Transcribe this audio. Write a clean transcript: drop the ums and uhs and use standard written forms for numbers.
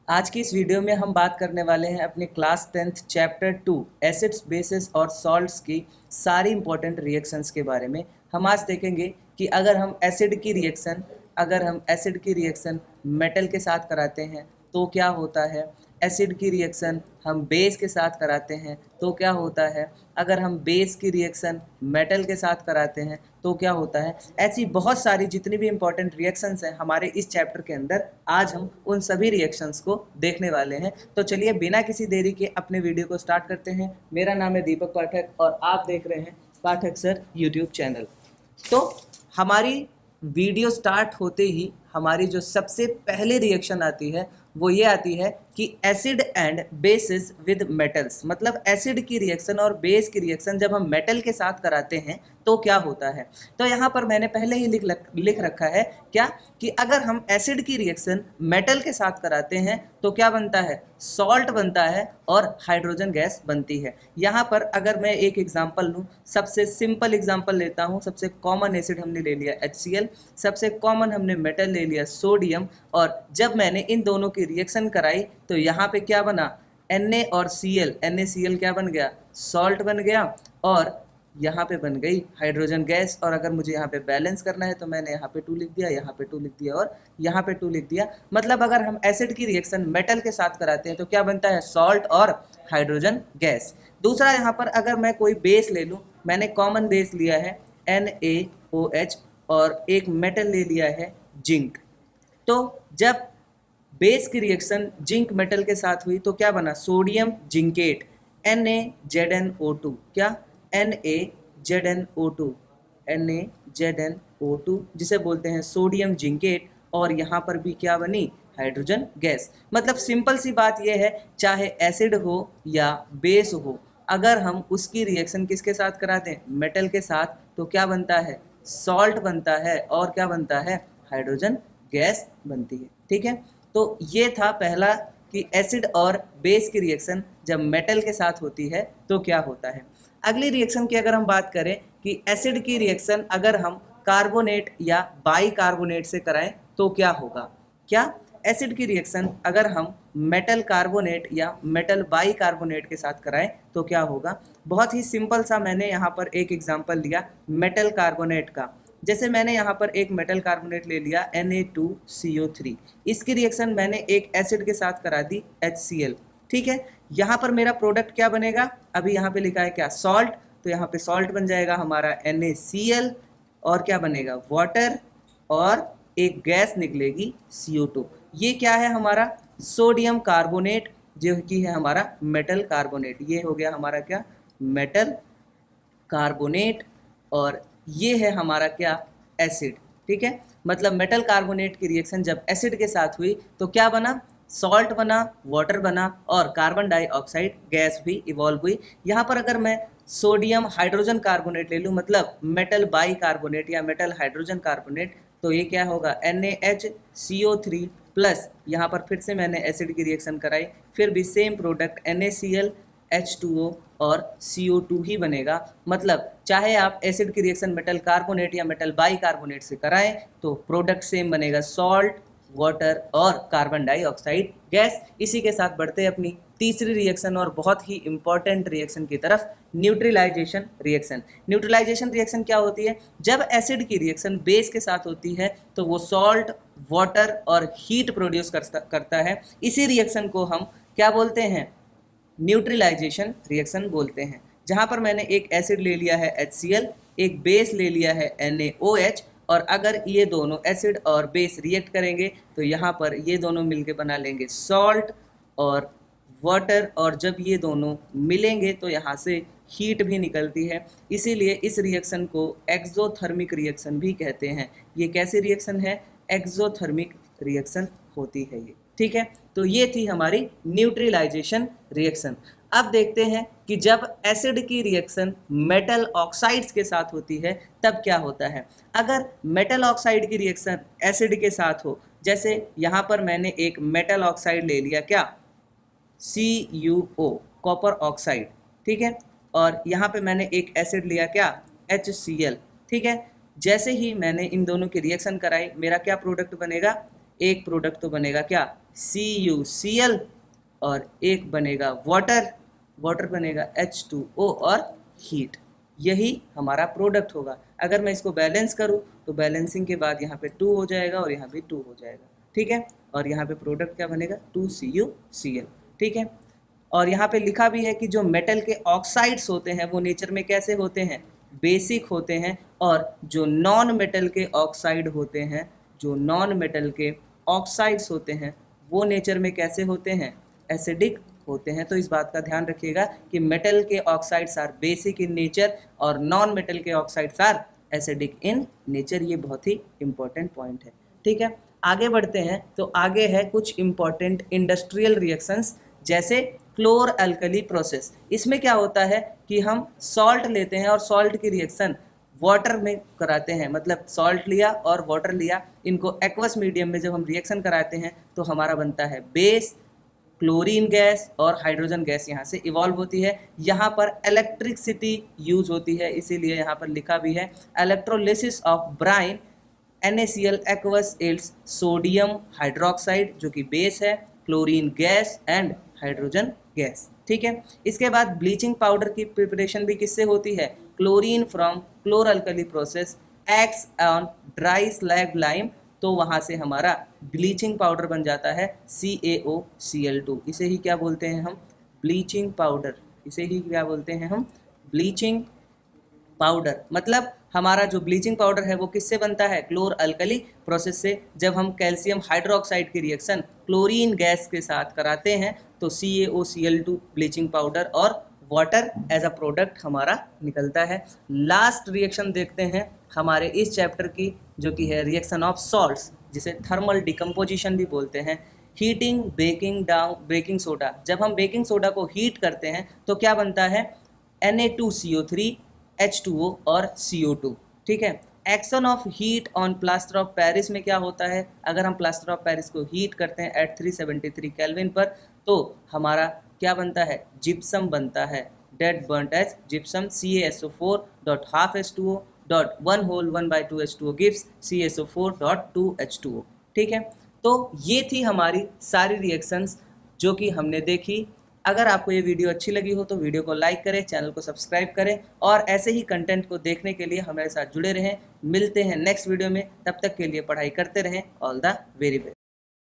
आज की इस वीडियो में हम बात करने वाले हैं अपने class 10th chapter 2 acids bases और सॉल्ट्स की सारी इंपॉर्टेंट रिएक्शंस के बारे में। हम आज देखेंगे कि अगर हम एसिड की रिएक्शन मेटल के साथ कराते हैं तो क्या होता है। एसिड की रिएक्शन हम बेस के साथ कराते हैं तो क्या होता है। अगर हम बेस की रिएक्शन मेटल के साथ कराते हैं तो क्या होता है। ऐसी बहुत सारी जितनी भी इंपॉर्टेंट रिएक्शंस हैं हमारे इस चैप्टर के अंदर, आज हम उन सभी रिएक्शंस को देखने वाले हैं। तो चलिए बिना किसी देरी के अपने वीडियो को स्टार्ट करते हैं। मेरा नाम है दीपक पाठक और आप देख रहे हैं पाठक सर यूट्यूब चैनल। तो हमारी वीडियो स्टार्ट होते ही हमारी जो सबसे पहले रिएक्शन आती है वो ये आती है कि acid and bases with metals, मतलब एसिड की रिएक्शन और बेस की रिएक्शन जब हम मेटल के साथ कराते हैं तो क्या होता है। तो यहाँ पर मैंने पहले ही लिख रखा है क्या, कि अगर हम एसिड की रिएक्शन मेटल के साथ कराते हैं तो क्या बनता है, सॉल्ट बनता है और हाइड्रोजन गैस बनती है। यहाँ पर अगर मैं एक एग्जांपल लूँ, सबसे सिंपल एग्जांपल लेता हूँ। सबसे कॉमन एसिड हमने ले लिया HCl, सबसे कॉमन हमने मेटल ले लिया सोडियम, और जब मैंने इन दोनों की रिएक्शन कराई तो यहाँ पे क्या बना, Na और Cl, NaCl क्या बन गया, सॉल्ट बन गया, और यहाँ पे बन गई हाइड्रोजन गैस। और अगर मुझे यहाँ पे बैलेंस करना है तो मैंने यहाँ पे 2 लिख दिया, यहाँ पे 2 लिख दिया और यहाँ पे 2 लिख दिया। मतलब अगर हम एसिड की रिएक्शन मेटल के साथ कराते हैं तो क्या बनता है, सॉल्ट और हाइड्रोजन गैस। दूसरा यहाँ पर अगर मैं कोई बेस ले लूँ, मैंने कॉमन बेस लिया है NaOH और एक मेटल ले लिया है जिंक। तो जब बेस की रिएक्शन जिंक मेटल के साथ हुई तो क्या बना, सोडियम जिंकेट, NaZnO2, क्या, NaZnO2, NaZnO2 जिसे बोलते हैं सोडियम जिंकेट। और यहाँ पर भी क्या बनी, हाइड्रोजन गैस। मतलब सिंपल सी बात यह है, चाहे एसिड हो या बेस हो, अगर हम उसकी रिएक्शन किसके साथ कराते हैं, मेटल के साथ, तो क्या बनता है, सॉल्ट बनता है और क्या बनता है, हाइड्रोजन गैस बनती है। ठीक है, तो ये था पहला कि एसिड और बेस की रिएक्शन जब मेटल के साथ होती है तो क्या होता है। अगली रिएक्शन की अगर हम बात करें कि एसिड की रिएक्शन अगर हम कार्बोनेट या बाई कार्बोनेट से कराएं तो क्या होगा। क्या, एसिड की रिएक्शन अगर हम मेटल कार्बोनेट या मेटल बाई कार्बोनेट के साथ कराएं तो क्या होगा। बहुत ही सिंपल सा मैंने यहाँ पर एक एग्जांपल लिया मेटल कार्बोनेट का। जैसे मैंने यहाँ पर एक मेटल कार्बोनेट ले लिया Na2CO3, इसकी रिएक्शन मैंने एक एसिड के साथ करा दी HCl। ठीक है, यहाँ पर मेरा प्रोडक्ट क्या बनेगा, अभी यहाँ पे लिखा है क्या, सॉल्ट, तो यहाँ पे सॉल्ट बन जाएगा हमारा NaCl, और क्या बनेगा, वाटर, और एक गैस निकलेगी CO2। ये क्या है हमारा, सोडियम कार्बोनेट, जो कि है हमारा मेटल कार्बोनेट। ये हो गया हमारा क्या, मेटल कार्बोनेट, और ये है हमारा क्या, एसिड। ठीक है, मतलब मेटल कार्बोनेट की रिएक्शन जब एसिड के साथ हुई तो क्या बना, सॉल्ट बना, वाटर बना, और कार्बन डाइऑक्साइड गैस भी इवॉल्व हुई। यहाँ पर अगर मैं सोडियम हाइड्रोजन कार्बोनेट ले लूँ, मतलब मेटल बाई कार्बोनेट या मेटल हाइड्रोजन कार्बोनेट, तो ये क्या होगा, NaHCO3 प्लस, यहाँ पर फिर से मैंने एसिड की रिएक्शन कराई, फिर भी सेम प्रोडक्ट NaCl H2O और CO2 ही बनेगा। मतलब चाहे आप एसिड की रिएक्शन मेटल कार्बोनेट या मेटल बाई कार्बोनेट से कराएं तो प्रोडक्ट सेम बनेगा, सॉल्ट, वाटर और कार्बन डाइऑक्साइड गैस। इसी के साथ बढ़ते हैं अपनी तीसरी रिएक्शन और बहुत ही इंपॉर्टेंट रिएक्शन की तरफ, न्यूट्रलाइजेशन रिएक्शन। न्यूट्रलाइजेशन रिएक्शन क्या होती है, जब एसिड की रिएक्शन बेस के साथ होती है तो वो सॉल्ट, वाटर और हीट प्रोड्यूस करता है। इसी रिएक्शन को हम क्या बोलते हैं, न्यूट्रलाइजेशन रिएक्शन बोलते हैं। जहां पर मैंने एक एसिड ले लिया है HCl, एक बेस ले लिया है NaOH, और अगर ये दोनों एसिड और बेस रिएक्ट करेंगे तो यहाँ पर ये दोनों मिलके बना लेंगे सॉल्ट और वाटर, और जब ये दोनों मिलेंगे तो यहाँ से हीट भी निकलती है। इसीलिए इस रिएक्शन को एक्सोथर्मिक रिएक्शन भी कहते हैं। ये कैसी रिएक्शन है, एक्सोथर्मिक रिएक्शन होती है ये। ठीक है, तो ये थी हमारी न्यूट्रलाइजेशन रिएक्शन। अब देखते हैं कि जब एसिड की रिएक्शन मेटल ऑक्साइड्स के साथ होती है तब क्या होता है। अगर मेटल ऑक्साइड की रिएक्शन एसिड के साथ हो, जैसे यहाँ पर मैंने एक मेटल ऑक्साइड ले लिया, क्या, CuO, कॉपर ऑक्साइड। ठीक है, और यहाँ पे मैंने एक एसिड लिया, क्या, HCl। ठीक है, जैसे ही मैंने इन दोनों की रिएक्शन कराई मेरा क्या प्रोडक्ट बनेगा, एक प्रोडक्ट तो बनेगा क्या, CuCl और एक बनेगा वाटर, वाटर बनेगा H2O और हीट। यही हमारा प्रोडक्ट होगा। अगर मैं इसको बैलेंस करूं तो बैलेंसिंग के बाद यहाँ पे 2 हो जाएगा और यहाँ भी 2 हो जाएगा, ठीक है। और यहाँ पे प्रोडक्ट क्या बनेगा 2CuCl, ठीक है। और यहाँ पे लिखा भी है कि जो मेटल के ऑक्साइड्स होते हैं वो नेचर में कैसे होते हैं, बेसिक होते हैं। और जो नॉन मेटल के ऑक्साइड होते हैं, जो नॉन मेटल के ऑक्साइड्स होते हैं वो नेचर में कैसे होते हैं, एसिडिक होते हैं। तो इस बात का ध्यान रखिएगा कि मेटल के oxides are basic in nature और नॉन मेटल के oxides are acidic in nature. ये बहुत ही इंपॉर्टेंट पॉइंट है, ठीक है। आगे बढ़ते हैं तो आगे है कुछ इंपॉर्टेंट इंडस्ट्रियल रिएक्शंस, जैसे क्लोर अल्कली प्रोसेस। इसमें क्या होता है कि हम सॉल्ट लेते हैं और सॉल्ट की रिएक्शन वाटर में कराते हैं, मतलब सॉल्ट लिया और वाटर लिया, इनको एक्वस मीडियम में जब हम रिएक्शन कराते हैं तो हमारा बनता है बेस, क्लोरीन गैस और हाइड्रोजन गैस यहाँ से इवॉल्व होती है। यहाँ पर इलेक्ट्रिसिटी यूज होती है, इसीलिए यहाँ पर लिखा भी है electrolysis of Bryan NaCl aqueous ills sodium hydroxide जो कि बेस है, chlorine gas and hydrogen gas, ठीक है। इसके बाद ब्लीचिंग पाउडर की प्रिपरेशन भी किससे होती है, chlorine from क्लोर alkali process acts on dry slag lime, तो वहाँ से हमारा ब्लीचिंग पाउडर बन जाता है CaOCl2। इसे ही क्या बोलते हैं हम, ब्लीचिंग पाउडर। इसे ही क्या बोलते हैं हम, ब्लीचिंग पाउडर। मतलब हमारा जो ब्लीचिंग पाउडर है वो किससे बनता है, क्लोर अल्कली प्रोसेस से। जब हम कैल्शियम हाइड्रोक्साइड की रिएक्शन क्लोरीन गैस के साथ कराते हैं तो CaOCl2 ब्लीचिंग पाउडर और वाटर एज अ प्रोडक्ट हमारा निकलता है। लास्ट रिएक्शन देखते हैं हमारे इस चैप्टर की, जो कि है रिएक्शन ऑफ सॉल्ट्स, जिसे थर्मल डिकम्पोजिशन भी बोलते हैं। Heating baking down baking soda. जब हम बेकिंग सोडा को हीट करते हैं तो क्या बनता है, Na2CO3 H2O और CO2, ठीक है। Action of heat on plaster of Paris में क्या होता है, अगर हम प्लास्टर ऑफ पेरिस को हीट करते हैं एट 373 केल्विन पर तो हमारा क्या बनता है, जिप्सम बनता है, dead burnt as gypsum. CaSO4.12H2O dot 1 whole 1/2 H2O gives CaSO4.2 H2O, ठीक है। तो ये थी हमारी सारी रिएक्शंस जो कि हमने देखी। अगर आपको ये वीडियो अच्छी लगी हो तो वीडियो को लाइक करें, चैनल को सब्सक्राइब करें और ऐसे ही कंटेंट को देखने के लिए हमारे साथ जुड़े रहें। मिलते हैं नेक्स्ट वीडियो में, तब तक के लिए पढ़ाई करते रहें। All the very best.